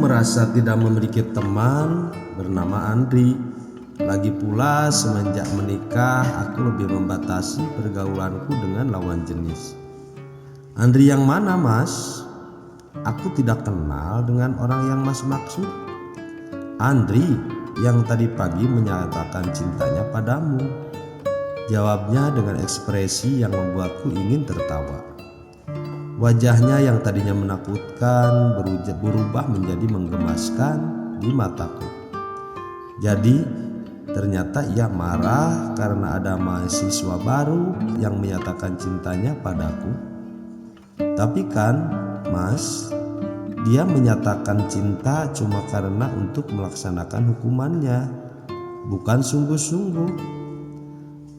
merasa tidak memiliki teman bernama Andri. Lagi pula semenjak menikah aku lebih membatasi pergaulanku dengan lawan jenis. Andri yang mana, Mas? Aku tidak kenal dengan orang yang Mas maksud. Andri yang tadi pagi menyatakan cintanya padamu. Jawabnya dengan ekspresi yang membuatku ingin tertawa. Wajahnya yang tadinya menakutkan berubah menjadi menggemaskan di mataku. Jadi ternyata ia marah karena ada mahasiswa baru yang menyatakan cintanya padaku. Tapi kan, Mas, dia menyatakan cinta cuma karena untuk melaksanakan hukumannya, bukan sungguh-sungguh.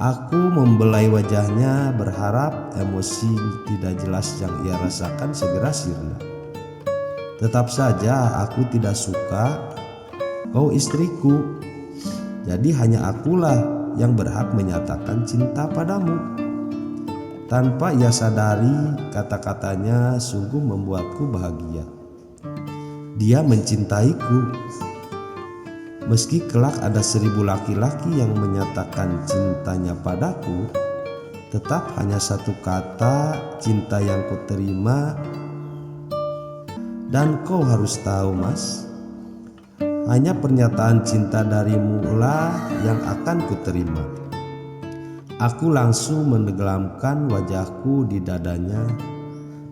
Aku membelai wajahnya berharap emosi tidak jelas yang ia rasakan segera sirna. Tetap saja aku tidak suka, kau istriku. Jadi hanya akulah yang berhak menyatakan cinta padamu. Tanpa ia sadari, kata-katanya sungguh membuatku bahagia. Dia mencintaiku. Meski kelak ada 1000 laki-laki yang menyatakan cintanya padaku, tetap hanya satu kata cinta yang kuterima. Dan kau harus tahu, Mas, hanya pernyataan cinta darimu lah yang akan kuterima. Aku langsung menenggelamkan wajahku di dadanya,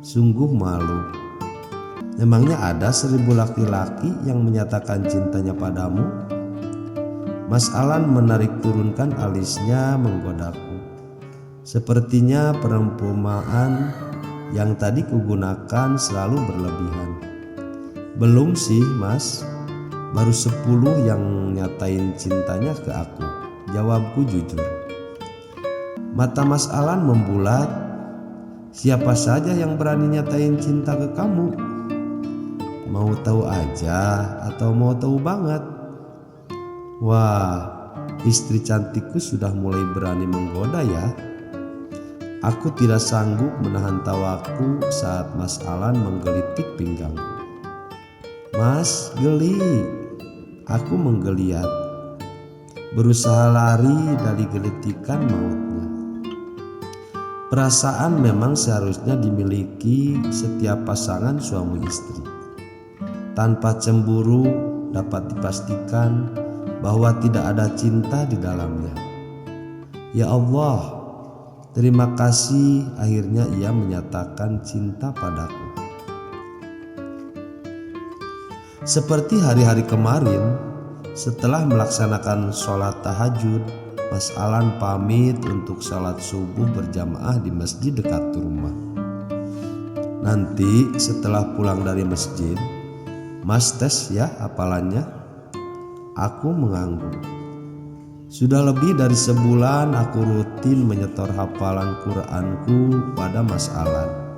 sungguh malu. Memangnya ada 1000 laki-laki yang menyatakan cintanya padamu? Mas Alan menarik turunkan alisnya menggodaku. Sepertinya perumpamaan yang tadi kugunakan selalu berlebihan. Belum sih, Mas. Baru 10 yang nyatain cintanya ke aku. Jawabku jujur. Mata Mas Alan membulat. Siapa saja yang berani nyatain cinta ke kamu? Mau tahu aja atau mau tahu banget? Wah, istri cantikku sudah mulai berani menggoda ya. Aku tidak sanggup menahan tawaku saat Mas Alan menggelitik pinggangku. Mas, geli. Aku menggeliat, berusaha lari dari gelitikan mautnya. Perasaan memang seharusnya dimiliki setiap pasangan suami istri. Tanpa cemburu dapat dipastikan bahwa tidak ada cinta di dalamnya. Ya Allah, terima kasih akhirnya ia menyatakan cinta padaku. Seperti hari-hari kemarin, setelah melaksanakan sholat tahajud, Mas Alan pamit untuk sholat subuh berjamaah di masjid dekat rumah. Nanti setelah pulang dari masjid, Mas tes ya hafalannya. Aku mengangguk. Sudah lebih dari sebulan aku rutin menyetor hafalan Quranku pada Mas Alan.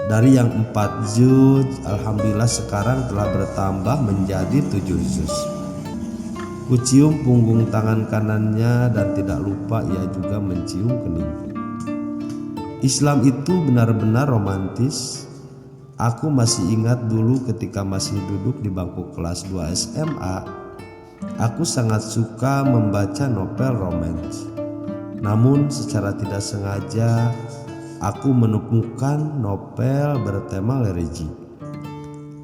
Dari yang 4 juz, alhamdulillah sekarang telah bertambah menjadi 7 juz. Kucium punggung tangan kanannya dan tidak lupa ia juga mencium keningku. Islam itu benar-benar romantis. Aku masih ingat dulu ketika masih duduk di bangku kelas 2 SMA, aku sangat suka membaca novel romans. Namun secara tidak sengaja, aku menemukan novel bertema religi.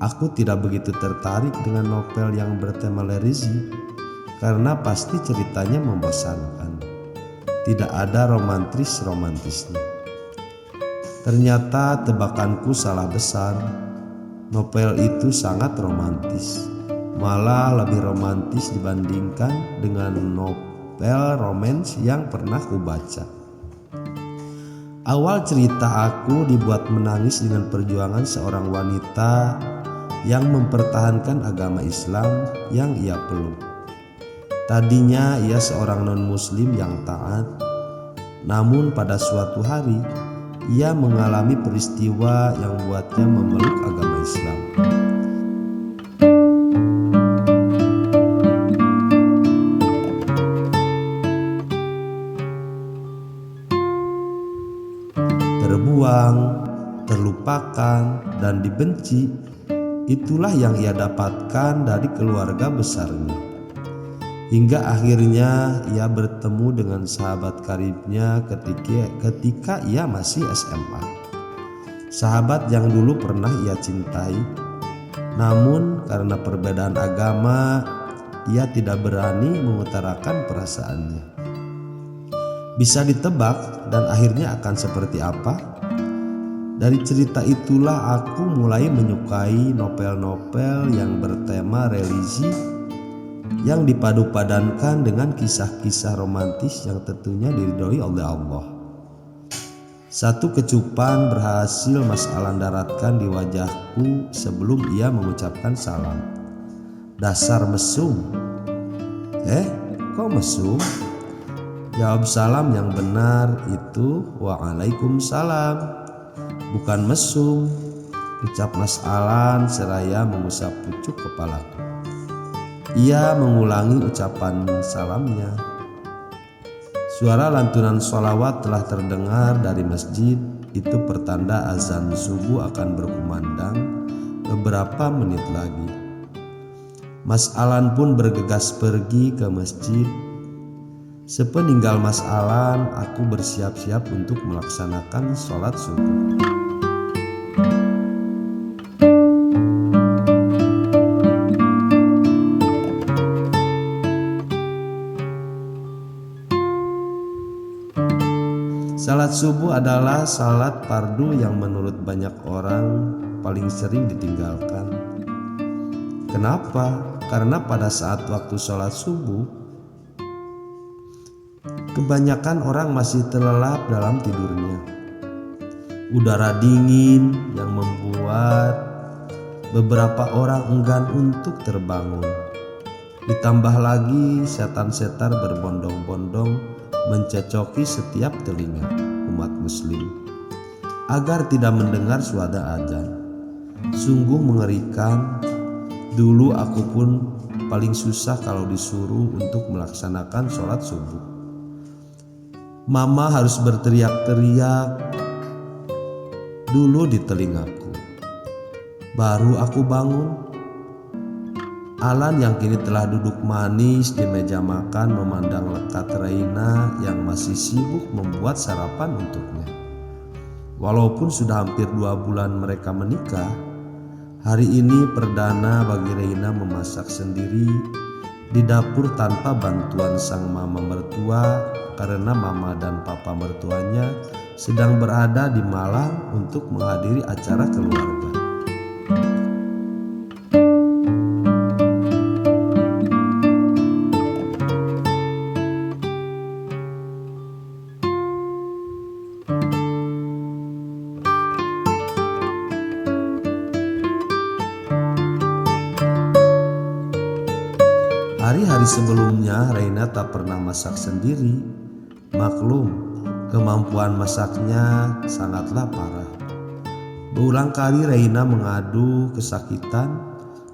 Aku tidak begitu tertarik dengan novel yang bertema religi, karena pasti ceritanya membosankan. Tidak ada romantisnya. Ternyata tebakanku salah besar. Novel itu sangat romantis, malah lebih romantis dibandingkan dengan novel romans yang pernah kubaca. Awal cerita aku dibuat menangis dengan perjuangan seorang wanita yang mempertahankan agama Islam yang ia peluk. Tadinya ia seorang non-muslim yang taat, namun pada suatu hari ia mengalami peristiwa yang membuatnya memeluk agama Islam. Terbuang, terlupakan, dan dibenci itulah yang ia dapatkan dari keluarga besarnya. Hingga akhirnya ia bertemu dengan sahabat karibnya ketika ia masih SMA. Sahabat yang dulu pernah ia cintai, namun karena perbedaan agama, ia tidak berani mengutarakan perasaannya. Bisa ditebak dan akhirnya akan seperti apa? Dari cerita itulah aku mulai menyukai novel-novel yang bertema religi, yang dipadu-padankan dengan kisah-kisah romantis yang tentunya diridhoi oleh Allah. Satu kecupan berhasil Mas Alan daratkan di wajahku sebelum ia mengucapkan salam. Dasar mesum. Kok mesum? Jawab salam yang benar itu Waalaikumsalam, bukan mesum, ucap Mas Alan seraya mengusap pucuk kepalaku. Ia mengulangi ucapan salamnya. Suara lantunan sholawat telah terdengar dari masjid. Itu pertanda azan subuh akan berkumandang beberapa menit lagi. Mas Alan pun bergegas pergi ke masjid. Sepeninggal Mas Alan, aku bersiap-siap untuk melaksanakan sholat subuh. Salat subuh adalah salat fardu yang menurut banyak orang paling sering ditinggalkan. Kenapa? Karena pada saat waktu sholat subuh, kebanyakan orang masih terlelap dalam tidurnya. Udara dingin yang membuat beberapa orang enggan untuk terbangun. Ditambah lagi setan-setan berbondong-bondong mencecoki setiap telinga umat muslim agar tidak mendengar suara azan. Sungguh mengerikan. Dulu aku pun paling susah kalau disuruh untuk melaksanakan sholat subuh. Mama harus berteriak-teriak dulu di telingaku, baru aku bangun. Alan yang kini telah duduk manis di meja makan memandang lekat Reina yang masih sibuk membuat sarapan untuknya. Walaupun sudah hampir 2 bulan mereka menikah, hari ini perdana bagi Reina memasak sendiri di dapur tanpa bantuan sang mama mertua karena mama dan papa mertuanya sedang berada di Malang untuk menghadiri acara keluarga. Hari-hari sebelumnya Reina tak pernah masak sendiri. Maklum, kemampuan masaknya sangatlah parah. Berulang kali Reina mengadu kesakitan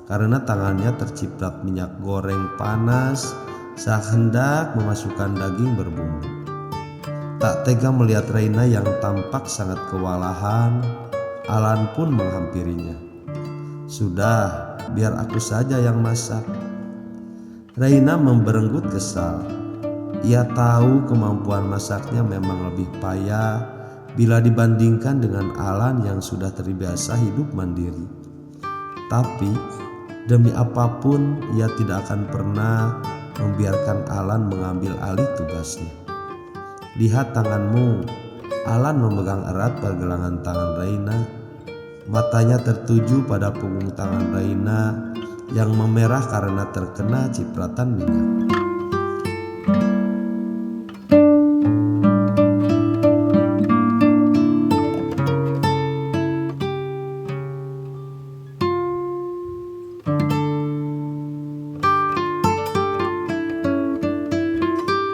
karena tangannya terciprat minyak goreng panas saat hendak memasukkan daging berbumbu. Tak tega melihat Reina yang tampak sangat kewalahan, Alan pun menghampirinya. Sudah, biar aku saja yang masak. Reina memberenggut kesal. Ia tahu kemampuan masaknya memang lebih payah bila dibandingkan dengan Alan yang sudah terbiasa hidup mandiri. Tapi demi apapun ia tidak akan pernah membiarkan Alan mengambil alih tugasnya. Lihat tanganmu. Alan memegang erat pergelangan tangan Reina. Matanya tertuju pada punggung tangan Reina yang memerah karena terkena cipratan minyak.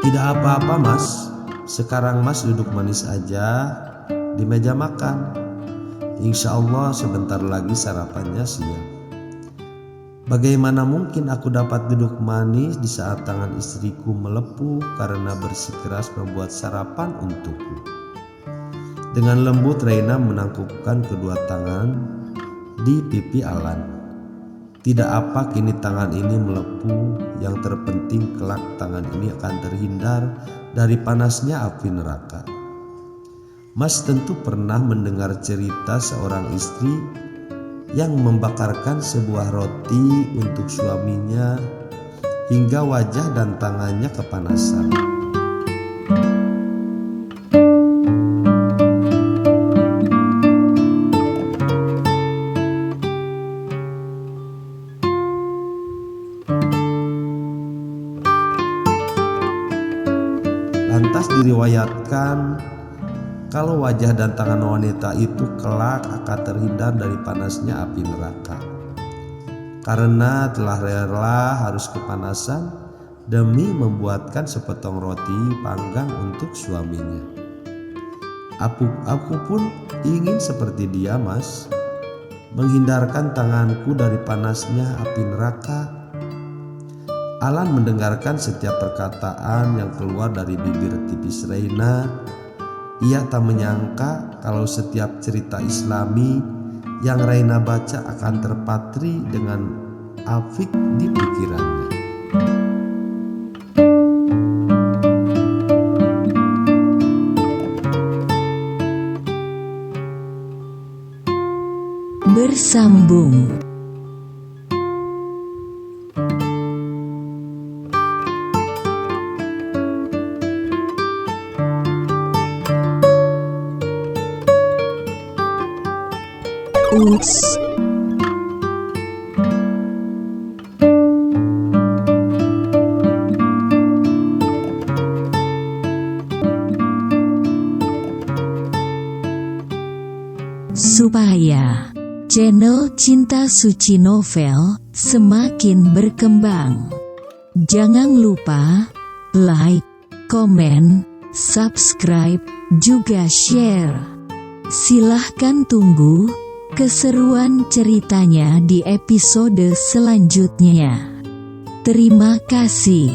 Tidak apa-apa mas, sekarang mas duduk manis aja di meja makan. Insya Allah sebentar lagi sarapannya siap. Bagaimana mungkin aku dapat duduk manis di saat tangan istriku melepuh karena bersikeras membuat sarapan untukku. Dengan lembut Reina menangkupkan kedua tangan di pipi Alan. Tidak apa kini tangan ini melepuh, yang terpenting kelak tangan ini akan terhindar dari panasnya api neraka. Mas tentu pernah mendengar cerita seorang istri yang membakarkan sebuah roti untuk suaminya hingga wajah dan tangannya kepanasan. Lantas diriwayatkan kalau wajah dan tangan wanita itu kelak akan terhindar dari panasnya api neraka, karena telah rela harus kepanasan demi membuatkan sepotong roti panggang untuk suaminya. Aku pun ingin seperti dia, Mas, menghindarkan tanganku dari panasnya api neraka. Alan mendengarkan setiap perkataan yang keluar dari bibir tipis Reina. Ia tak menyangka kalau setiap cerita Islami yang Reina baca akan terpatri dengan apik di pikirannya. Bersambung. Uts. Supaya channel Cinta Suci Novel semakin berkembang, jangan lupa like, komen, subscribe, juga share. Silahkan tunggu keseruan ceritanya di episode selanjutnya. Terima kasih.